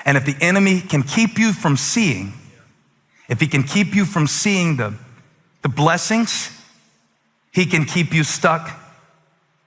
And if the enemy can keep you from seeing, if he can keep you from seeing the blessings, he can keep you stuck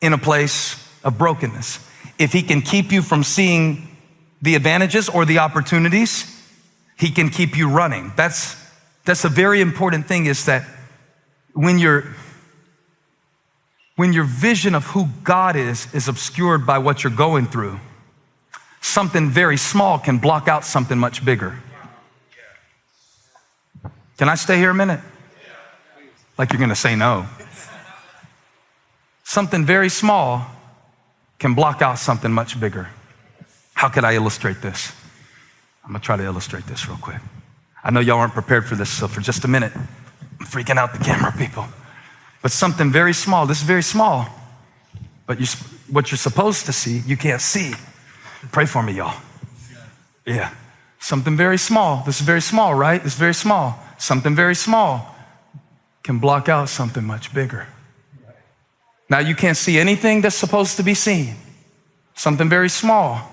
in a place of brokenness. If he can keep you from seeing the advantages or the opportunities, he can keep you running. That's a very important thing, is that when your vision of who God is obscured by what you're going through, something very small can block out something much bigger. Can I stay here a minute? Like you're gonna say no. Something very small can block out something much bigger. How could I illustrate this? I'm gonna try to illustrate this real quick. I know y'all aren't prepared for this, so for just a minute, I'm freaking out the camera people. But something very small, this is very small, but what you're supposed to see, you can't see. Pray for me, y'all. Yeah, something very small. This is very small, right? This is very small. Something very small can block out something much bigger. Now you can't see anything that's supposed to be seen. Something very small.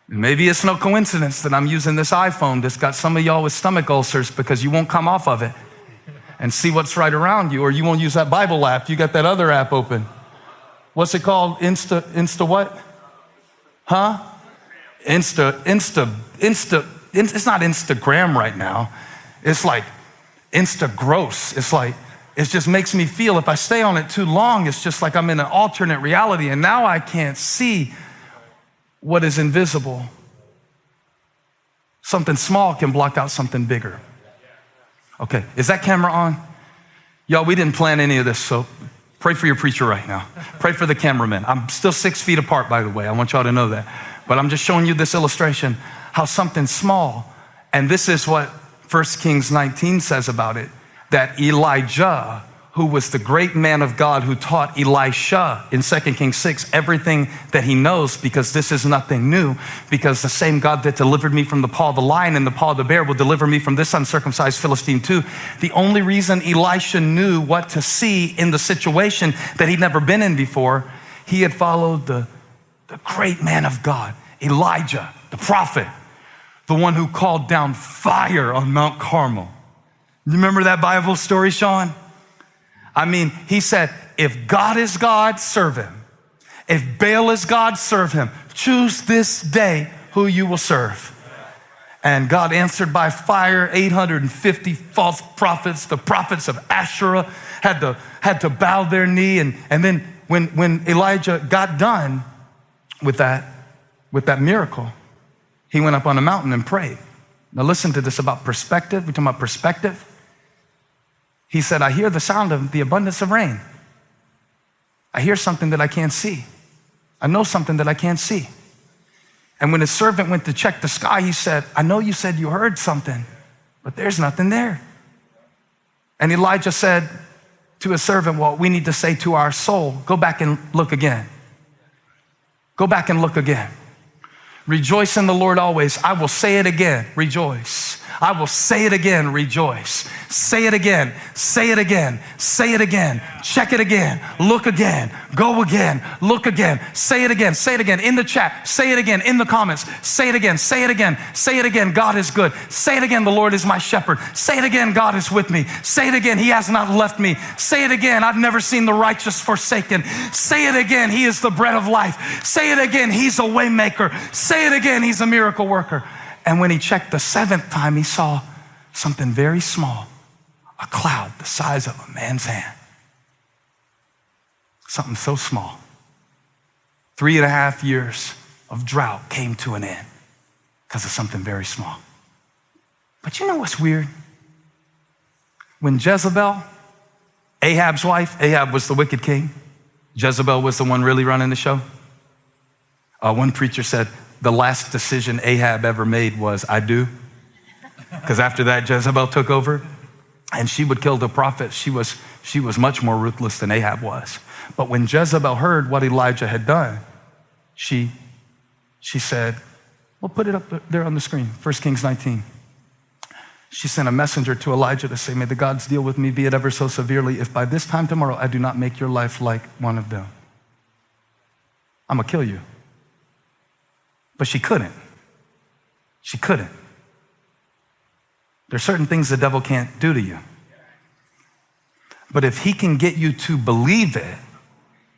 Maybe it's no coincidence that I'm using this iPhone that's got some of y'all with stomach ulcers because you won't come off of it and see what's right around you, or you won't use that Bible app. You got that other app open. What's it called? Insta what? Huh? It's not Instagram right now. It's like Insta gross. It's like, it just makes me feel if I stay on it too long, it's just like I'm in an alternate reality, and now I can't see what is invisible. Something small can block out something bigger. Okay, is that camera on? Y'all, we didn't plan any of this, so pray for your preacher right now. Pray for the cameraman. I'm still 6 feet apart, by the way. I want y'all to know that. But I'm just showing you this illustration, how something small, and this is what 1 Kings 19 says about it, that Elijah, who was the great man of God who taught Elisha in 2 Kings 6 everything that he knows, because this is nothing new, because the same God that delivered me from the paw of the lion and the paw of the bear will deliver me from this uncircumcised Philistine too. The only reason Elisha knew what to see in the situation that he'd never been in before, he had followed the great man of God, Elijah, the prophet, the one who called down fire on Mount Carmel. You remember that Bible story, Sean? I mean, he said, if God is God, serve him. If Baal is God, serve him. Choose this day who you will serve. And God answered by fire. 850 false prophets, the prophets of Asherah, had to bow their knee. And then when Elijah got done with that miracle, he went up on a mountain and prayed. Now listen to this about perspective. We're talking about perspective. He said, I hear the sound of the abundance of rain. I hear something that I can't see. I know something that I can't see. And when his servant went to check the sky, he said, I know you said you heard something, but there's nothing there. And Elijah said to his servant, well, we need to say to our soul, go back and look again. Go back and look again. Rejoice in the Lord always. I will say it again, rejoice. I will say it again, rejoice. Say it again, say it again, say it again, check it again, look again, go again, look again, say it again in the chat, say it again in the comments, say it again, say it again, say it again, God is good. Say it again, the Lord is my shepherd. Say it again, God is with me. Say it again, he has not left me. Say it again, I've never seen the righteous forsaken. Say it again, he is the bread of life. Say it again, he's a way maker. Say it again, he's a miracle worker. And when he checked the seventh time, he saw something very small, a cloud the size of a man's hand. Something so small. 3.5 years of drought came to an end because of something very small. But you know what's weird? When Jezebel, Ahab's wife, Ahab was the wicked king. Jezebel was the one really running the show. One preacher said, the last decision Ahab ever made was, I do. Because after that, Jezebel took over and she would kill the prophets. She was much more ruthless than Ahab was. But when Jezebel heard what Elijah had done, she said, well, put it up there on the screen, 1 Kings 19. She sent a messenger to Elijah to say, may the gods deal with me, be it ever so severely, if by this time tomorrow I do not make your life like one of them. I'm gonna kill you. But she couldn't. She couldn't. There's certain things the devil can't do to you. But if he can get you to believe it,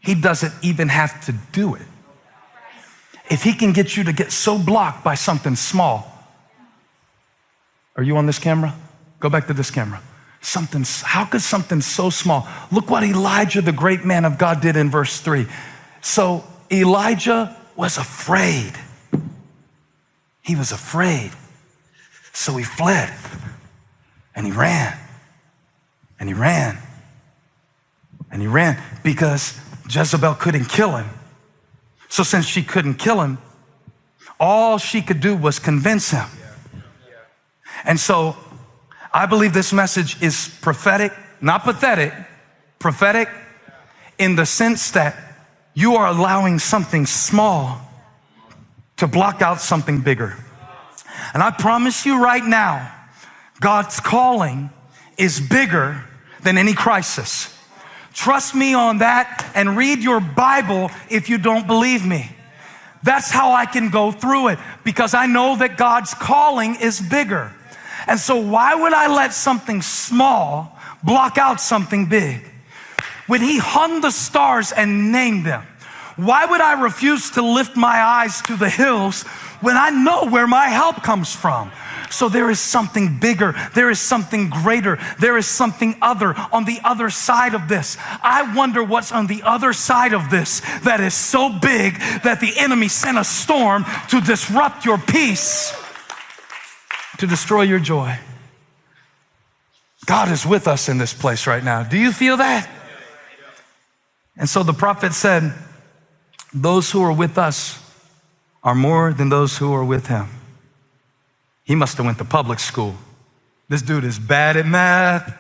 he doesn't even have to do it. If he can get you to get so blocked by something small. Are you on this camera? Go back to this camera. How could something so small? Look what Elijah, the great man of God, did in verse 3. So Elijah was afraid. He was afraid. So he fled and he ran and he ran and he ran because Jezebel couldn't kill him. So since she couldn't kill him, all she could do was convince him. And so I believe this message is prophetic, not pathetic, prophetic in the sense that you are allowing something small to block out something bigger. And I promise you right now, God's calling is bigger than any crisis. Trust me on that and read your Bible if you don't believe me. That's how I can go through it, because I know that God's calling is bigger. And so why would I let something small block out something big? When he hung the stars and named them, why would I refuse to lift my eyes to the hills when I know where my help comes from? So there is something bigger, there is something greater, there is something other on the other side of this. I wonder what's on the other side of this that is so big that the enemy sent a storm to disrupt your peace, to destroy your joy. God is with us in this place right now. Do you feel that? And so the prophet said, those who are with us are more than those who are with him. He must have went to public school. This dude is bad at math.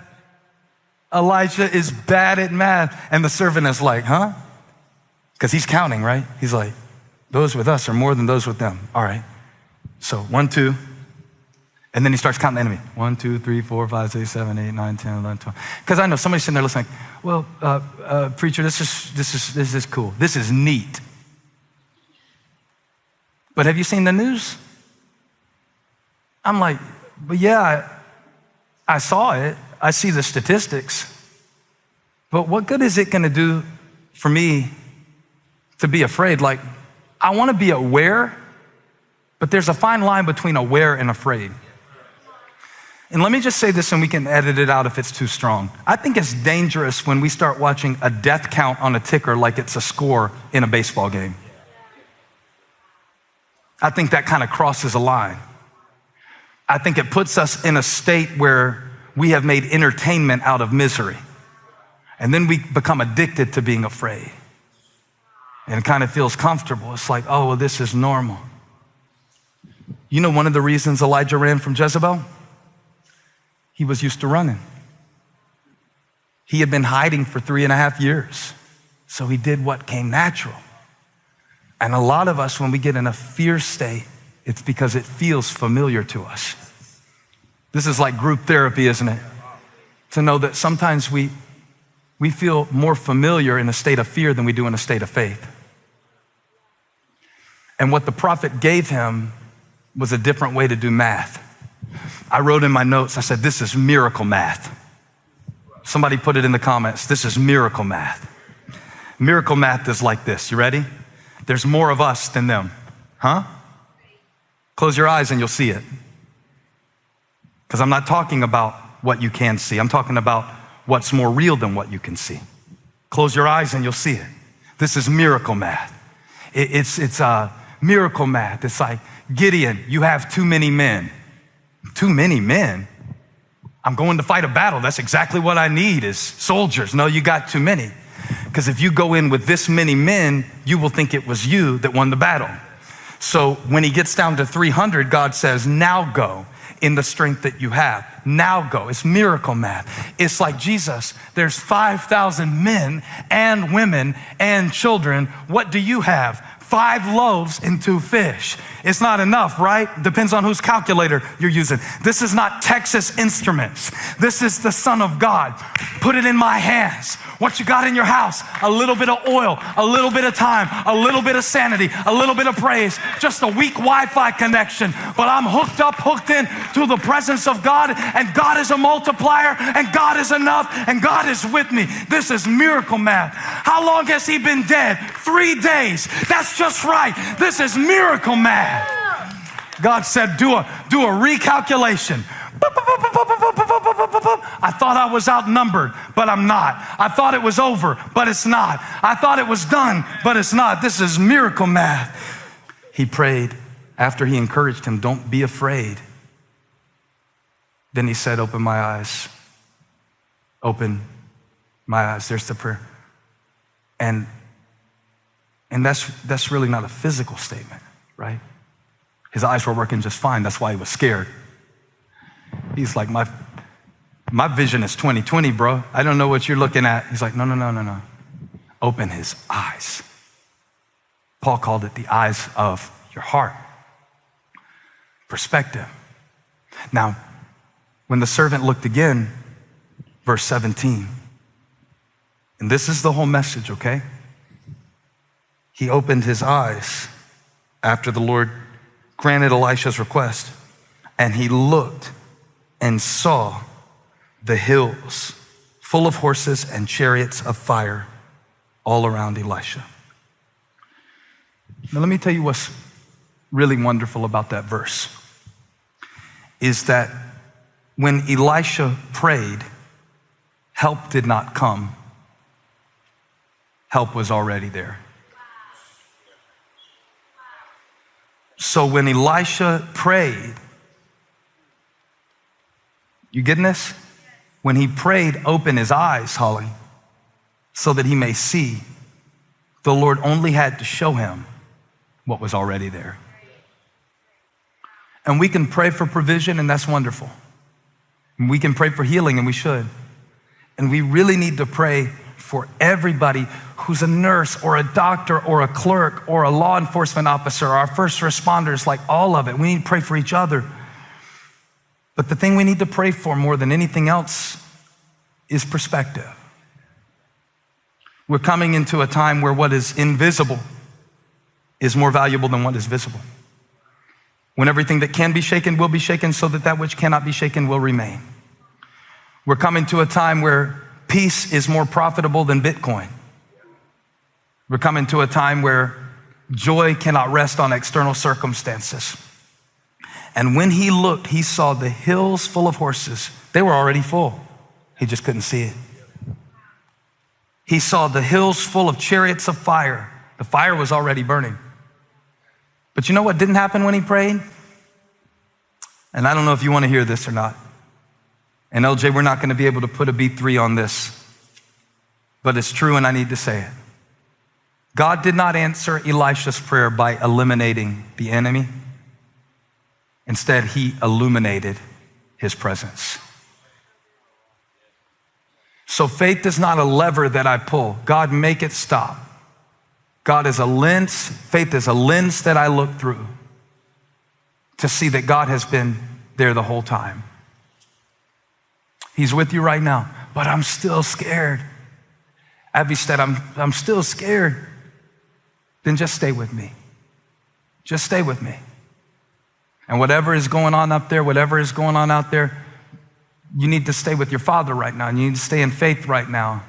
Elijah is bad at math. And the servant is like, huh? Because he's counting, right? He's like, those with us are more than those with them. All right. So 1, 2. And then he starts counting the enemy. 1, 2, 3, 4, 5, 6, 7, 8, 9, 10, 11, 12. Because I know somebody's sitting there listening, well, preacher, this is cool. This is neat. But have you seen the news? I'm like, but yeah, I saw it. I see the statistics. But what good is it going to do for me to be afraid? Like, I want to be aware, but there's a fine line between aware and afraid. And let me just say this, and we can edit it out if it's too strong. I think it's dangerous when we start watching a death count on a ticker like it's a score in a baseball game. I think that kind of crosses a line. I think it puts us in a state where we have made entertainment out of misery. And then we become addicted to being afraid. And it kind of feels comfortable. It's like, oh, well, this is normal. You know one of the reasons Elijah ran from Jezebel? He was used to running. He had been hiding for 3.5 years. So he did what came natural. And a lot of us, when we get in a fear state, it's because it feels familiar to us. This is like group therapy, isn't it? To know that sometimes we feel more familiar in a state of fear than we do in a state of faith. And what the prophet gave him was a different way to do math. I wrote in my notes, I said, this is miracle math. Somebody put it in the comments, this is miracle math. Miracle math is like this, you ready? There's more of us than them, huh? Close your eyes and you'll see it. Because I'm not talking about what you can see. I'm talking about what's more real than what you can see. Close your eyes and you'll see it. This is miracle math. It's miracle math. It's like, Gideon, you have too many men. Too many men? I'm going to fight a battle. That's exactly what I need is soldiers. No, you got too many. Because if you go in with this many men, you will think it was you that won the battle. So when he gets down to 300, God says, now go in the strength that you have. Now go. It's miracle math. It's like Jesus, there's 5,000 men and women and children. What do you have? 5 loaves and 2 fish. It's not enough, right? Depends on whose calculator you're using. This is not Texas Instruments. This is the Son of God. Put it in my hands. What you got in your house? A little bit of oil, a little bit of time, a little bit of sanity, a little bit of praise, just a weak Wi-Fi connection. but I'm hooked in to the presence of God, and God is a multiplier, and God is enough, and God is with me. This is miracle math. How long has he been dead? 3 days. That's just right. This is miracle math. God said, do a recalculation. I thought I was outnumbered, but I'm not. I thought it was over, but it's not. I thought it was done, but it's not. This is miracle math. He prayed after he encouraged him, don't be afraid. Then he said, open my eyes. Open my eyes. There's the prayer. And that's really not a physical statement, right? His eyes were working just fine. That's why he was scared. He's like, my vision is 20/20, bro. I don't know what you're looking at. He's like, no. Open his eyes. Paul called it the eyes of your heart. Perspective. Now, when the servant looked again, verse 17, and this is the whole message, okay? He opened his eyes after the Lord granted Elisha's request, and he looked and saw the hills full of horses and chariots of fire all around Elisha. Now let me tell you what's really wonderful about that verse is that when Elisha prayed, help did not come. Help was already there. So when Elisha prayed, you getting this? When he prayed, open his eyes, Holly, so that he may see, the Lord only had to show him what was already there. And we can pray for provision, and that's wonderful. And we can pray for healing, and we should. And we really need to pray for everybody who's a nurse or a doctor or a clerk or a law enforcement officer or our first responders, like all of it. We need to pray for each other. But the thing we need to pray for more than anything else is perspective. We're coming into a time where what is invisible is more valuable than what is visible. When everything that can be shaken will be shaken, so that that which cannot be shaken will remain. We're coming to a time where peace is more profitable than Bitcoin. We're coming to a time where joy cannot rest on external circumstances. And when he looked, he saw the hills full of horses. They were already full. He just couldn't see it. He saw the hills full of chariots of fire. The fire was already burning. But you know what didn't happen when he prayed? And I don't know if you want to hear this or not. And LJ, we're not going to be able to put a B3 on this, but it's true and I need to say it. God did not answer Elisha's prayer by eliminating the enemy. Instead, he illuminated his presence. So faith is not a lever that I pull. God, make it stop. God is a lens. Faith is a lens that I look through to see that God has been there the whole time. He's with you right now, but I'm still scared. Abby said, I'm still scared. Then just stay with me. Just stay with me. And whatever is going on up there, whatever is going on out there, you need to stay with your Father right now. You need to stay in faith right now.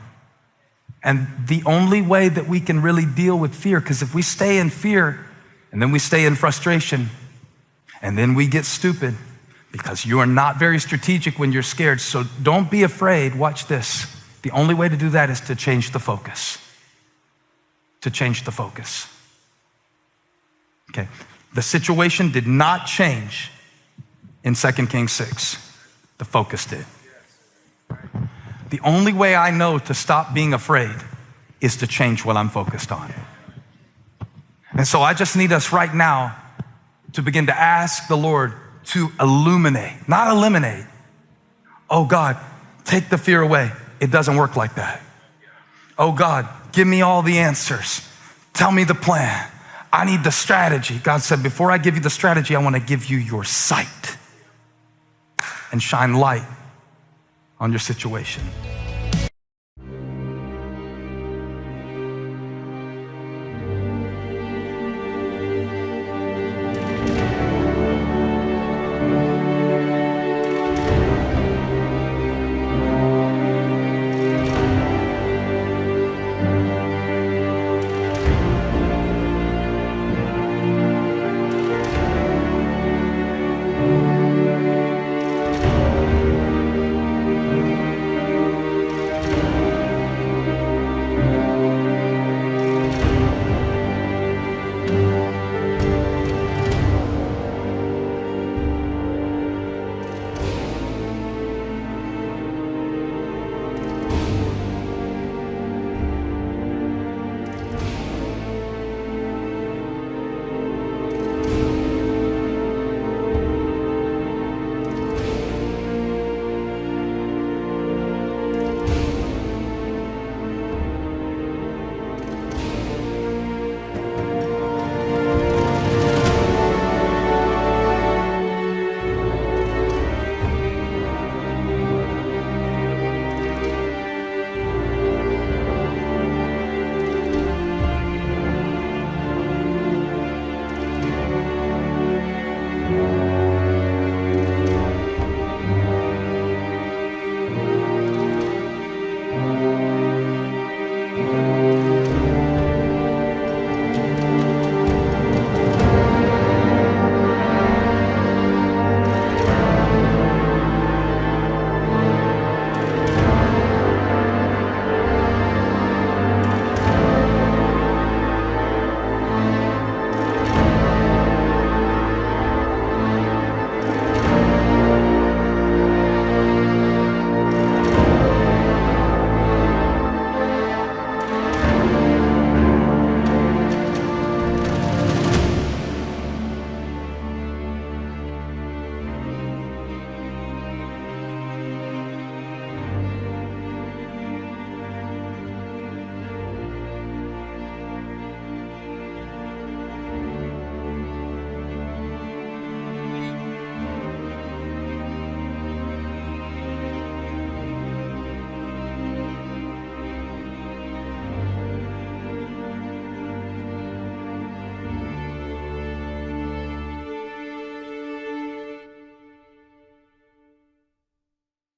And the only way that we can really deal with fear, because if we stay in fear and then we stay in frustration and then we get stupid, because you are not very strategic when you're scared. So don't be afraid. Watch this. The only way to do that is to change the focus. To change the focus. Okay. The situation did not change in 2 Kings 6. The focus did. The only way I know to stop being afraid is to change what I'm focused on. And so I just need us right now to begin to ask the Lord to illuminate, not eliminate. Oh God, take the fear away. It doesn't work like that. Oh God, give me all the answers. Tell me the plan. I need the strategy. God said, before I give you the strategy, I want to give you your sight and shine light on your situation.